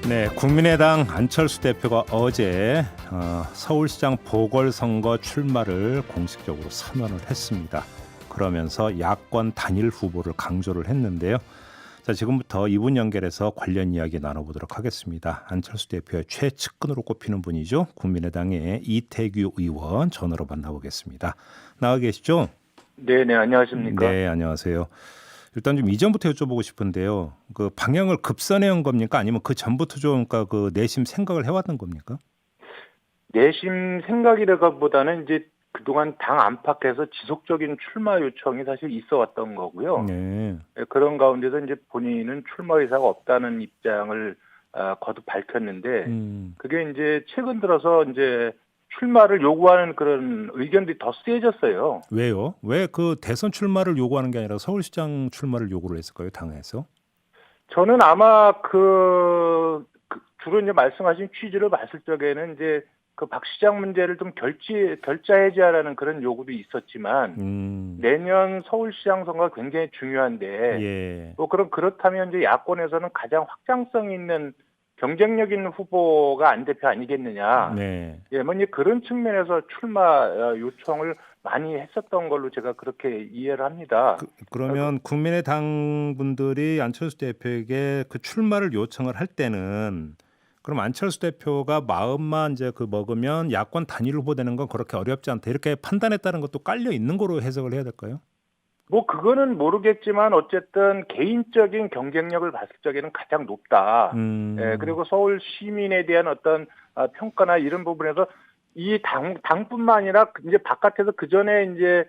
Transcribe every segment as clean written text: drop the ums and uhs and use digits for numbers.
네, 국민의당 안철수 대표가 어제 서울시장 보궐선거 출마를 공식적으로 선언을 했습니다. 그러면서 야권 단일 후보를 강조를 했는데요. 자, 지금부터 이분 연결해서 관련 이야기 나눠보도록 하겠습니다. 안철수 대표의 최측근으로 꼽히는 분이죠. 국민의당의 이태규 의원 전화로 만나보겠습니다. 나와 계시죠? 네, 안녕하십니까? 네, 안녕하세요. 일단 좀 이전부터 여쭤보고 싶은데요. 그 방향을 급선해 온 겁니까? 아니면 그 전부터 좀 그러니까 그 내심 생각을 해왔던 겁니까? 내심 생각이라기보다는 이제 그동안 당 안팎에서 지속적인 출마 요청이 사실 있어 왔던 거고요. 네. 그런 가운데서 이제 본인은 출마 의사가 없다는 입장을 거듭 밝혔는데 그게 이제 최근 들어서 이제 출마를 요구하는 그런 의견들이 더 세졌어요. 왜요? 왜 그 대선 출마를 요구하는 게 아니라 서울시장 출마를 요구를 했을까요? 당에서? 저는 아마 주로 이제 말씀하신 취지를 봤을 적에는 이제 그 박 시장 문제를 좀 결자 해제하라는 그런 요구도 있었지만 내년 서울시장 선거가 굉장히 중요한데 예. 뭐 그렇다면 이제 야권에서는 가장 확장성 있는 경쟁력 있는 후보가 안 대표 아니겠느냐. 네. 예, 뭐 이제 그런 측면에서 출마 요청을 많이 했었던 걸로 제가 그렇게 이해를 합니다. 그러면 국민의당 분들이 안철수 대표에게 그 출마를 요청을 할 때는 그럼 안철수 대표가 마음만 이제 그 먹으면 야권 단일 후보 되는 건 그렇게 어렵지 않다 이렇게 판단했다는 것도 깔려 있는 거로 해석을 해야 될까요? 뭐 그거는 모르겠지만 어쨌든 개인적인 경쟁력을 봤을 적에는 가장 높다. 예, 그리고 서울 시민에 대한 어떤 평가나 이런 부분에서 이 당뿐만 아니라 이제 바깥에서 그 전에 이제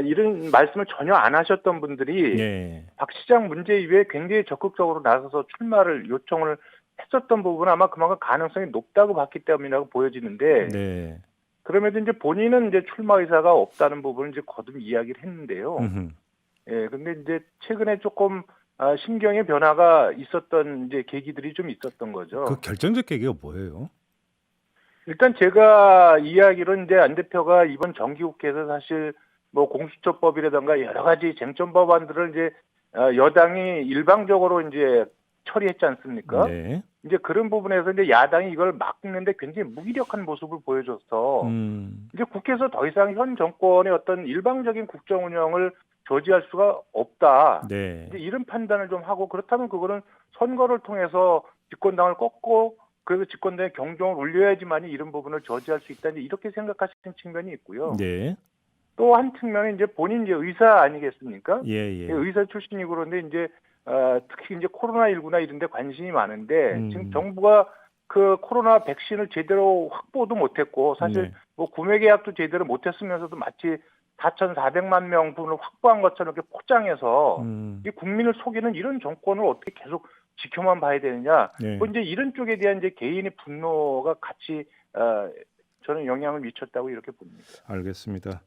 이런 말씀을 전혀 안 하셨던 분들이 네. 박 시장 문제 이외에 굉장히 적극적으로 나서서 출마를 요청을 했었던 부분은 아마 그만큼 가능성이 높다고 봤기 때문이라고 보여지는데. 네. 그럼에도 이제 본인은 이제 출마 의사가 없다는 부분을 이제 거듭 이야기를 했는데요. 예, 근데 이제 최근에 조금 심경의 변화가 있었던 이제 계기들이 좀 있었던 거죠. 그 결정적 계기가 뭐예요? 일단 제가 이야기로 이제 안 대표가 이번 정기국회에서 사실 뭐 공수처법이라든가 여러 가지 쟁점 법안들을 이제 여당이 일방적으로 이제 처리했지 않습니까? 네. 이제 그런 부분에서 이제 야당이 이걸 막는데 굉장히 무기력한 모습을 보여줘서 이제 국회에서 더 이상 현 정권의 어떤 일방적인 국정 운영을 저지할 수가 없다. 네. 이제 이런 판단을 좀 하고 그렇다면 그거는 선거를 통해서 집권당을 꺾고 그래서 집권당의 경종을 울려야지만이 이런 부분을 저지할 수 있다. 이렇게 생각하시는 측면이 있고요. 네. 또 한 측면은 이제 본인 이제 의사 아니겠습니까? 예. 의사 출신이고 그런데 이제 특히 이제 코로나19나 이런 데 관심이 많은데 지금 정부가 그 코로나 백신을 제대로 확보도 못했고 사실 네. 뭐 구매 계약도 제대로 못했으면서도 마치 4,400만 명분을 확보한 것처럼 이렇게 포장해서 이 국민을 속이는 이런 정권을 어떻게 계속 지켜만 봐야 되느냐. 네. 뭐 이제 이런 쪽에 대한 이제 개인의 분노가 같이 저는 영향을 미쳤다고 이렇게 봅니다. 알겠습니다.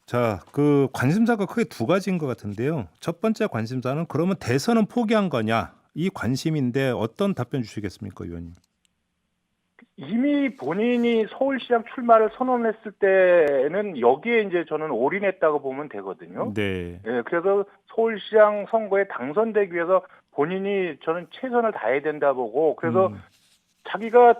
자, 그 관심사가 크게 두 가지인 것 같은데요. 첫 번째 관심사는 그러면 대선은 포기한 거냐? 이 관심인데 어떤 답변 주시겠습니까, 의원님? 이미 본인이 서울시장 출마를 선언했을 때는 여기에 이제 저는 올인했다고 보면 되거든요. 네. 예, 그래서 서울시장 선거에 당선되기 위해서 본인이 저는 최선을 다해야 된다 보고 그래서 자기가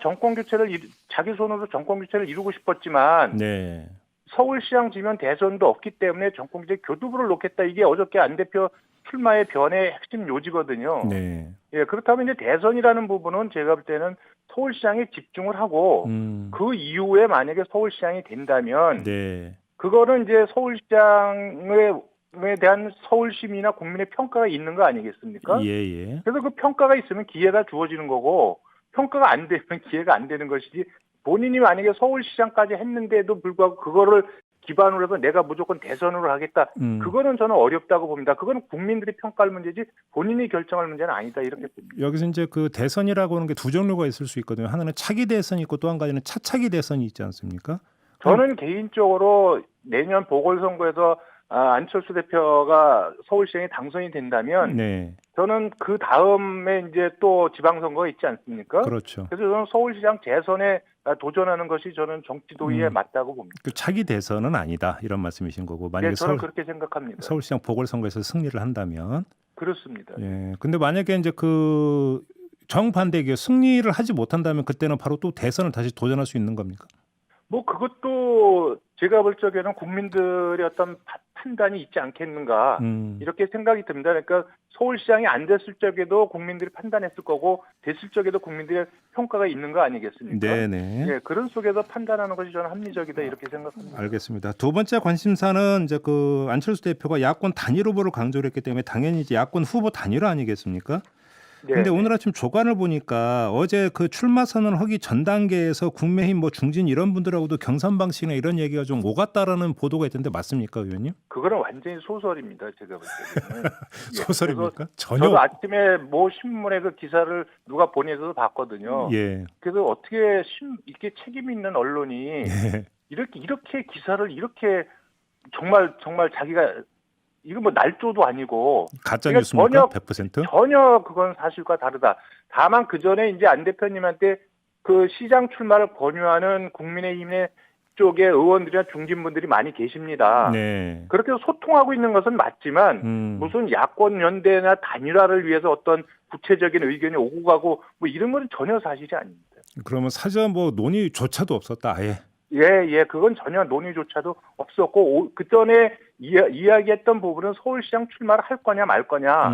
자기 손으로 정권 교체를 이루고 싶었지만 네. 서울시장 지면 대선도 없기 때문에 정권교체 교두부를 놓겠다. 이게 어저께 안 대표 출마의 변의 핵심 요지거든요. 네. 예, 그렇다면 이제 대선이라는 부분은 제가 볼 때는 서울시장에 집중을 하고 그 이후에 만약에 서울시장이 된다면 네. 그거는 이제 서울시장에 대한 서울시민이나 국민의 평가가 있는 거 아니겠습니까? 예. 그래서 그 평가가 있으면 기회가 주어지는 거고 평가가 안 되면 기회가 안 되는 것이지 본인이 만약에 서울시장까지 했는데도 불구하고 그거를 기반으로 해서 내가 무조건 대선으로 하겠다. 그거는 저는 어렵다고 봅니다. 그거는 국민들이 평가할 문제지 본인이 결정할 문제는 아니다. 이렇게 봅니다. 여기서 이제 그 대선이라고 하는 게 두 종류가 있을 수 있거든요. 하나는 차기 대선이 있고 또 한 가지는 차차기 대선이 있지 않습니까? 저는 개인적으로 내년 보궐선거에서 안철수 대표가 서울시장에 당선이 된다면 네. 저는 그 다음에 이제 또 지방선거가 있지 않습니까? 그렇죠. 그래서 저는 서울시장 재선에 도전하는 것이 저는 정치 도의에 맞다고 봅니다. 그 차기 대선은 아니다 이런 말씀이신 거고 만약에 네, 저는 그렇게 생각합니다. 서울시장 보궐선거에서 승리를 한다면 그렇습니다. 예. 근데 만약에 이제 그 정반대의 승리를 하지 못한다면 그때는 바로 또 대선을 다시 도전할 수 있는 겁니까? 뭐 그것도 제가 볼 적에는 국민들의 어떤 판단이 있지 않겠는가 이렇게 생각이 듭니다. 그러니까 서울시장이 안 됐을 적에도 국민들이 판단했을 거고 됐을 적에도 국민들의 평가가 있는 거 아니겠습니까? 네네. 예, 그런 속에서 판단하는 것이 저는 합리적이다 이렇게 생각합니다. 알겠습니다. 두 번째 관심사는 이제 그 안철수 대표가 야권 단일 후보를 강조를 했기 때문에 당연히 이제 야권 후보 단일화 아니겠습니까? 근데 오늘 아침 조간을 보니까 어제 그 출마 선언 하기 전 단계에서 국민의힘 뭐 중진 이런 분들하고도 경선 방식이나 이런 얘기가 좀 오갔다라는 보도가 있던데 맞습니까, 의원님? 그거는 완전히 소설입니다. 제가 볼 때는. 소설입니까? 전혀. 저도 아침에 모 신문에 그 기사를 누가 보내서 봤거든요. 예. 그래서 어떻게 이렇게 책임 있는 언론이 예. 이렇게 기사를 이렇게 정말 자기가 이거 뭐 날조도 아니고 가짜 뉴스입니까? 100%? 전혀 그건 사실과 다르다. 다만 그 전에 이제 안 대표님한테 그 시장 출마를 권유하는 국민의힘의 쪽의 의원들이나 중진분들이 많이 계십니다. 네. 그렇게 소통하고 있는 것은 맞지만 무슨 야권 연대나 단일화를 위해서 어떤 구체적인 의견이 오고 가고 뭐 이런 건 전혀 사실이 아닙니다. 그러면 사전 뭐 논의조차도 없었다, 아예. 예, 그건 전혀 논의조차도 없었고 그 전에 이야기했던 부분은 서울시장 출마를 할 거냐 말 거냐.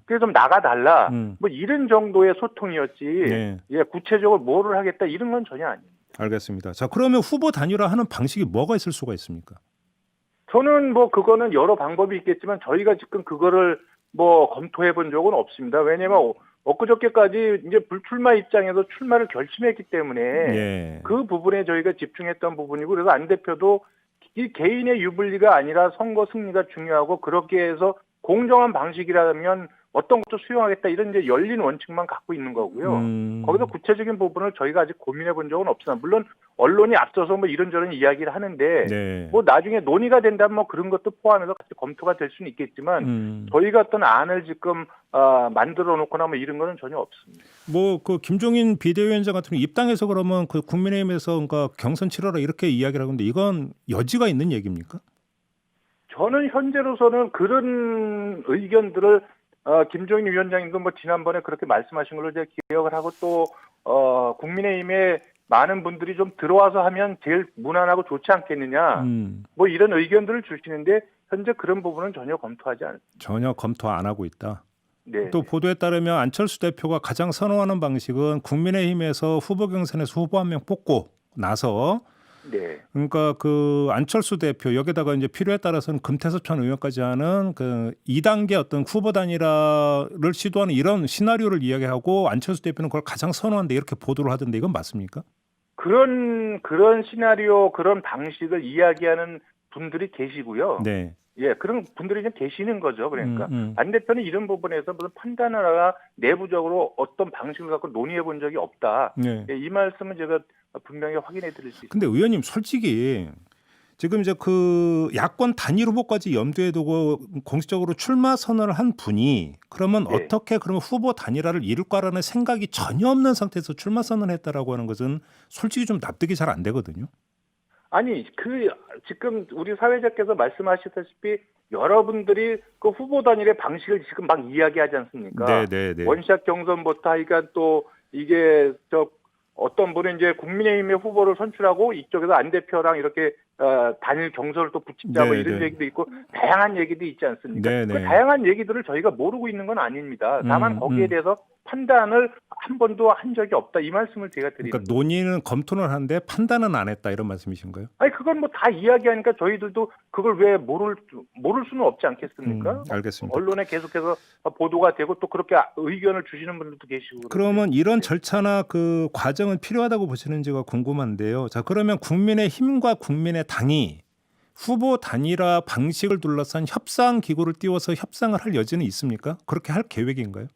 그래서 좀 나가달라. 뭐 이런 정도의 소통이었지. 네. 예, 구체적으로 뭐를 하겠다 이런 건 전혀 아닙니다. 알겠습니다. 자, 그러면 후보 단일화하는 방식이 뭐가 있을 수가 있습니까? 저는 뭐 그거는 여러 방법이 있겠지만 저희가 지금 그거를 뭐 검토해 본 적은 없습니다. 왜냐면 엊그저께까지 이제 불출마 입장에서 출마를 결심했기 때문에 예. 그 부분에 저희가 집중했던 부분이고 그래서 안 대표도 이 개인의 유불리가 아니라 선거 승리가 중요하고 그렇게 해서 공정한 방식이라면 어떤 것도 수용하겠다 이런 이제 열린 원칙만 갖고 있는 거고요. 거기서 구체적인 부분을 저희가 아직 고민해 본 적은 없으나 물론 언론이 앞서서 뭐 이런저런 이야기를 하는데 네. 뭐 나중에 논의가 된다면 뭐 그런 것도 포함해서 같이 검토가 될 수는 있겠지만 저희가 어떤 안을 지금 만들어 놓거나 뭐 이런 거는 전혀 없습니다. 뭐 그 김종인 비대위원장 같은 경우 입당해서 그러면 그 국민의힘에서 그러니까 경선 치러라 이렇게 이야기를 하는데 이건 여지가 있는 얘기입니까? 저는 현재로서는 그런 의견들을 김종인 위원장님도 뭐 지난번에 그렇게 말씀하신 걸로 제가 기억을 하고 또 국민의힘에 많은 분들이 좀 들어와서 하면 제일 무난하고 좋지 않겠느냐 뭐 이런 의견들을 주시는데 현재 그런 부분은 전혀 검토하지 않습니다. 전혀 검토 안 하고 있다. 네. 또 보도에 따르면 안철수 대표가 가장 선호하는 방식은 국민의힘에서 후보 경선에서 후보 한 명 뽑고 나서 네. 그러니까 그 안철수 대표 여기다가 이제 필요에 따라서는 금태섭 전 의원까지 하는 그 2단계 어떤 후보 단일화를 시도하는 이런 시나리오를 이야기하고 안철수 대표는 그걸 가장 선호한다 이렇게 보도를 하던데 이건 맞습니까? 그런 시나리오 그런 방식을 이야기하는 분들이 계시고요. 네. 예, 그런 분들이 좀 계시는 거죠. 그러니까 안 대표는 이런 부분에서 무슨 판단을 하거나 내부적으로 어떤 방식을 갖고 논의해 본 적이 없다. 네. 예, 이 말씀은 제가 분명히 확인해 드릴 수 있습니다. 근데 의원님 솔직히 지금 이제 그 야권 단일 후보까지 염두에 두고 공식적으로 출마 선언을 한 분이 그러면 네. 어떻게 그러면 후보 단일화를 이룰까라는 생각이 전혀 없는 상태에서 출마 선언을 했다라고 하는 것은 솔직히 좀 납득이 잘 안 되거든요. 아니 지금 우리 사회자께서 말씀하셨다시피 여러분들이 그 후보 단일의 방식을 지금 막 이야기하지 않습니까? 네. 원샷 경선부터 하니까 또 이게 어떤 분은 이제 국민의힘의 후보를 선출하고 이쪽에서 안 대표랑 이렇게 단일 경선을 또 붙이자 뭐 이런 얘기도 있고 다양한 얘기도 있지 않습니까? 그 다양한 얘기들을 저희가 모르고 있는 건 아닙니다. 다만 거기에 대해서 판단을 한 번도 한 적이 없다 이 말씀을 제가 드립니다. 그러니까 논의는 검토는 하는데 판단은 안 했다 이런 말씀이신가요? 아니 그건 뭐 다 이야기하니까 저희들도 그걸 왜 모를 수는 없지 않겠습니까? 알겠습니다. 언론에 계속해서 보도가 되고 또 그렇게 의견을 주시는 분들도 계시고. 그러면 이런 절차나 그 과정은 필요하다고 보시는지가 궁금한데요. 자, 그러면 국민의힘과 국민의당이 후보 단일화 방식을 둘러싼 협상 기구를 띄워서 협상을 할 여지는 있습니까? 그렇게 할 계획인가요?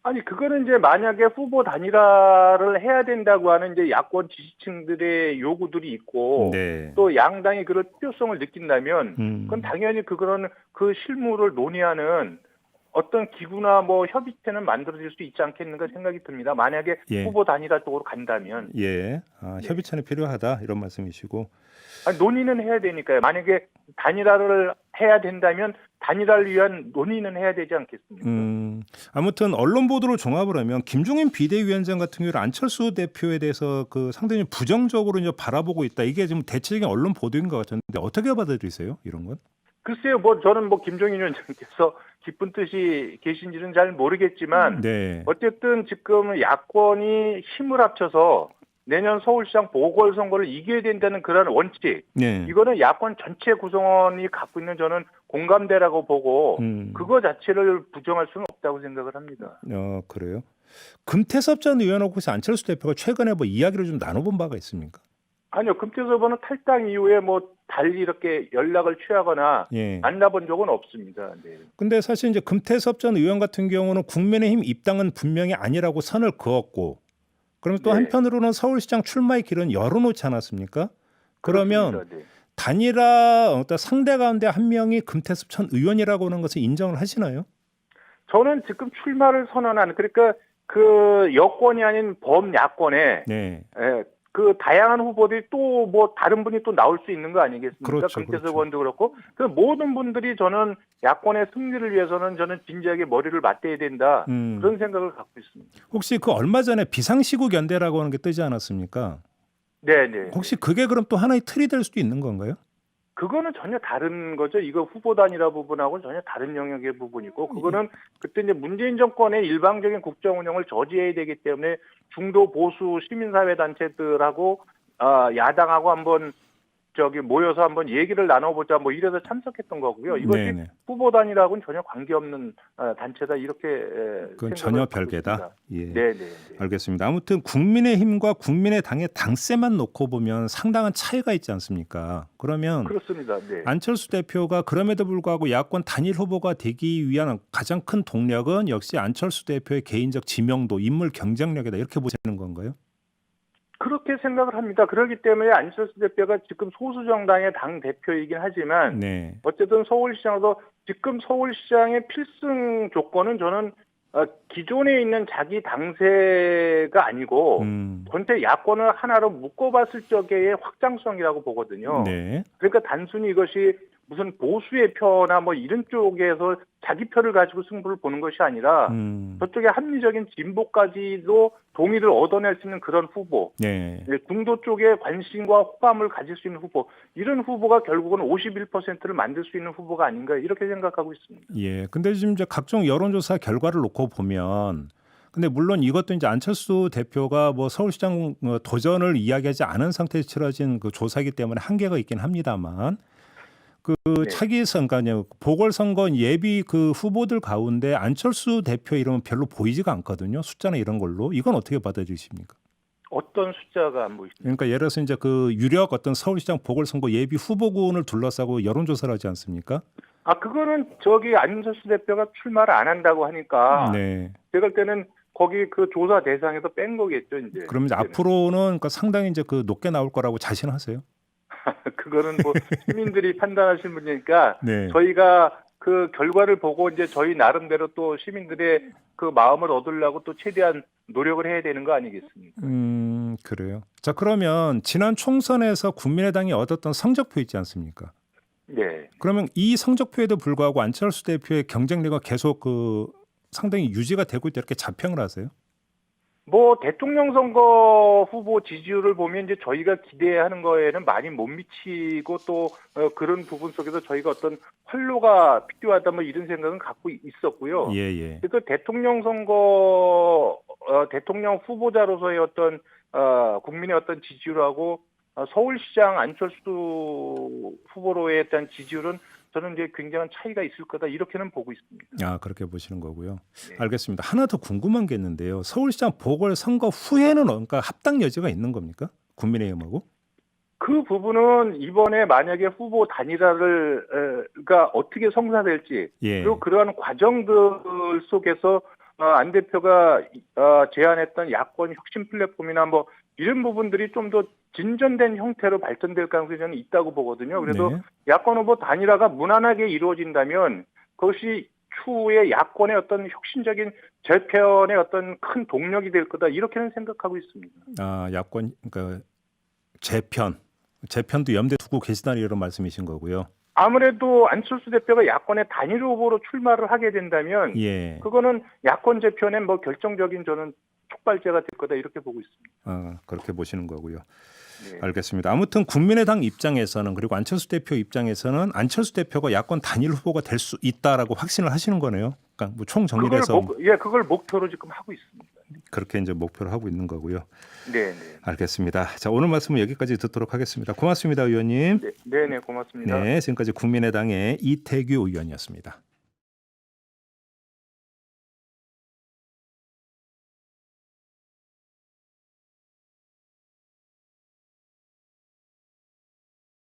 아니 그거는 이제 만약에 후보 단일화를 해야 된다고 하는 이제 야권 지지층들의 요구들이 있고 또 양당이 그럴 필요성을 느낀다면 그건 당연히 그거는 그 실무를 논의하는 어떤 기구나 뭐 협의체는 만들어질 수 있지 않겠는가 생각이 듭니다. 만약에 후보 단일화 쪽으로 간다면. 협의체는 필요하다 이런 말씀이시고. 아니, 논의는 해야 되니까요. 만약에 단일화를 해야 된다면 단일화를 위한 논의는 해야 되지 않겠습니까? 아무튼 언론 보도를 종합을 하면 김종인 비대위원장 같은 경우는 안철수 대표에 대해서 그 상당히 부정적으로 이제 바라보고 있다. 이게 지금 대체적인 언론 보도인 것 같은데 어떻게 받아들이세요? 이런 건? 글쎄요, 저는 김종인 위원장께서 깊은 뜻이 계신지는 잘 모르겠지만, 네. 어쨌든 지금 야권이 힘을 합쳐서 내년 서울시장 보궐선거를 이겨야 된다는 그런 원칙, 네. 이거는 야권 전체 구성원이 갖고 있는 저는 공감대라고 보고, 그거 자체를 부정할 수는 없다고 생각을 합니다. 그래요? 금태섭 전 의원하고 안철수 대표가 최근에 뭐 이야기를 좀 나눠본 바가 있습니까? 아니요, 금태섭 의원은 탈당 이후에 달리 이렇게 연락을 취하거나 예. 만나본 적은 없습니다. 네. 근데 사실 이제 금태섭 전 의원 같은 경우는 국민의힘 입당은 분명히 아니라고 선을 그었고, 그러면 또 네. 한편으로는 서울시장 출마의 길은 열어놓지 않았습니까? 그러면 그렇습니다. 네. 단일화 어떤 상대 가운데 한 명이 금태섭 전 의원이라고 하는 것을 인정을 하시나요? 저는 지금 출마를 선언하는, 그러니까 그 여권이 아닌 범야권에 네. 그 다양한 후보들이 또 다른 분이 또 나올 수 있는 거 아니겠습니까? 그렇죠, 금태섭 그렇죠. 의원도 그렇고 그 모든 분들이 저는 야권의 승리를 위해서는 저는 진지하게 머리를 맞대야 된다, 그런 생각을 갖고 있습니다. 혹시 그 얼마 전에 비상시국 연대라고 하는 게 뜨지 않았습니까? 네네. 혹시 그게 그럼 또 하나의 틀이 될 수도 있는 건가요? 그거는 전혀 다른 거죠. 이거 후보 단일화 부분하고 전혀 다른 영역의 부분이고, 그거는 그때 이제 문재인 정권의 일방적인 국정 운영을 저지해야 되기 때문에 중도 보수 시민사회 단체들하고 야당하고 한번 모여서 한번 얘기를 나눠보자 이래서 참석했던 거고요. 이것이 네네. 후보 단일화하고는 전혀 관계없는 단체다, 이렇게 그건 생각을 전혀 하고 별개다. 있습니다. 예. 네네. 알겠습니다. 아무튼 국민의힘과 국민의당의 당세만 놓고 보면 상당한 차이가 있지 않습니까? 그러면 그렇습니다. 네. 안철수 대표가 그럼에도 불구하고 야권 단일 후보가 되기 위한 가장 큰 동력은 역시 안철수 대표의 개인적 지명도, 인물 경쟁력이다, 이렇게 보시는 건가요? 그렇게 생각을 합니다. 그렇기 때문에 안철수 대표가 지금 소수 정당의 당 대표이긴 하지만, 네. 어쨌든 서울시장도 지금 서울시장의 필승 조건은 저는 기존에 있는 자기 당세가 아니고 전체 야권을 하나로 묶어봤을 적의 확장성이라고 보거든요. 네. 그러니까 단순히 이것이 무슨 보수의 표나 이런 쪽에서 자기 표를 가지고 승부를 보는 것이 아니라 저쪽에 합리적인 진보까지도 동의를 얻어낼 수 있는 그런 후보, 네. 중도 쪽에 관심과 호감을 가질 수 있는 후보, 이런 후보가 결국은 51%를 만들 수 있는 후보가 아닌가, 이렇게 생각하고 있습니다. 예. 근데 지금 이제 각종 여론조사 결과를 놓고 보면, 근데 물론 이것도 이제 안철수 대표가 서울시장 도전을 이야기하지 않은 상태에서 치러진 그 조사이기 때문에 한계가 있긴 합니다만, 네. 차기 선거냐 보궐선거 예비 그 후보들 가운데 안철수 대표 이름은 별로 보이지가 않거든요. 숫자나 이런 걸로. 이건 어떻게 받아들이십니까? 어떤 숫자가 안 보이십니까? 그러니까 예를 들어서 이제 그 유력 어떤 서울시장 보궐선거 예비 후보군을 둘러싸고 여론조사를 하지 않습니까? 그거는 안철수 대표가 출마를 안 한다고 하니까, 네. 제가 볼 때는 거기 그 조사 대상에서 뺀 거겠죠, 이제. 그러면 이제 앞으로는 그러니까 상당히 이제 그 높게 나올 거라고 자신하세요? 그거는 시민들이 판단하신 문제니까, 네. 저희가 그 결과를 보고 이제 저희 나름대로 또 시민들의 그 마음을 얻으려고 또 최대한 노력을 해야 되는 거 아니겠습니까? 그래요. 자, 그러면 지난 총선에서 국민의당이 얻었던 성적표 있지 않습니까? 네. 그러면 이 성적표에도 불구하고 안철수 대표의 경쟁력은 계속 상당히 유지가 되고 있다, 이렇게 자평을 하세요? 대통령 선거 후보 지지율을 보면 이제 저희가 기대하는 거에는 많이 못 미치고, 또 그런 부분 속에서 저희가 어떤 활로가 필요하다 이런 생각은 갖고 있었고요. 예. 그래서 대통령 선거 대통령 후보자로서의 어떤 국민의 어떤 지지율하고 서울시장 안철수 후보로의 어떤 지지율은 저는 이제 굉장한 차이가 있을 거다, 이렇게는 보고 있습니다. 그렇게 보시는 거고요. 네. 알겠습니다. 하나 더 궁금한 게 있는데요. 서울시장 보궐선거 후에는 그러니까 합당 여지가 있는 겁니까? 국민의힘하고? 그 부분은 이번에 만약에 후보 단일화를 가 어떻게 성사될지, 예. 그리고 그러한 과정들 속에서 안 대표가 제안했던 야권 혁신 플랫폼이나 이런 부분들이 좀 더 진전된 형태로 발전될 가능성이 저는 있다고 보거든요. 그래서 네. 야권 후보 단일화가 무난하게 이루어진다면 그것이 추후에 야권의 어떤 혁신적인 재편의 어떤 큰 동력이 될 거다, 이렇게는 생각하고 있습니다. 야권 그러니까 재편도 염두에 두고 계시다는 이런 말씀이신 거고요. 아무래도 안철수 대표가 야권의 단일 후보로 출마를 하게 된다면 예. 그거는 야권 재편에 뭐 결정적인 저는 촉발제가 될 거다 이렇게 보고 있습니다. 그렇게 보시는 거고요. 네. 알겠습니다. 아무튼 국민의당 입장에서는 그리고 안철수 대표 입장에서는 안철수 대표가 야권 단일 후보가 될 수 있다라고 확신을 하시는 거네요. 그러니까 뭐 총 정리해서 그걸 목표로 지금 하고 있습니다. 그렇게 이제 목표를 하고 있는 거고요. 네. 알겠습니다. 자, 오늘 말씀은 여기까지 듣도록 하겠습니다. 고맙습니다, 의원님. 네, 고맙습니다. 네, 지금까지 국민의당의 이태규 의원이었습니다.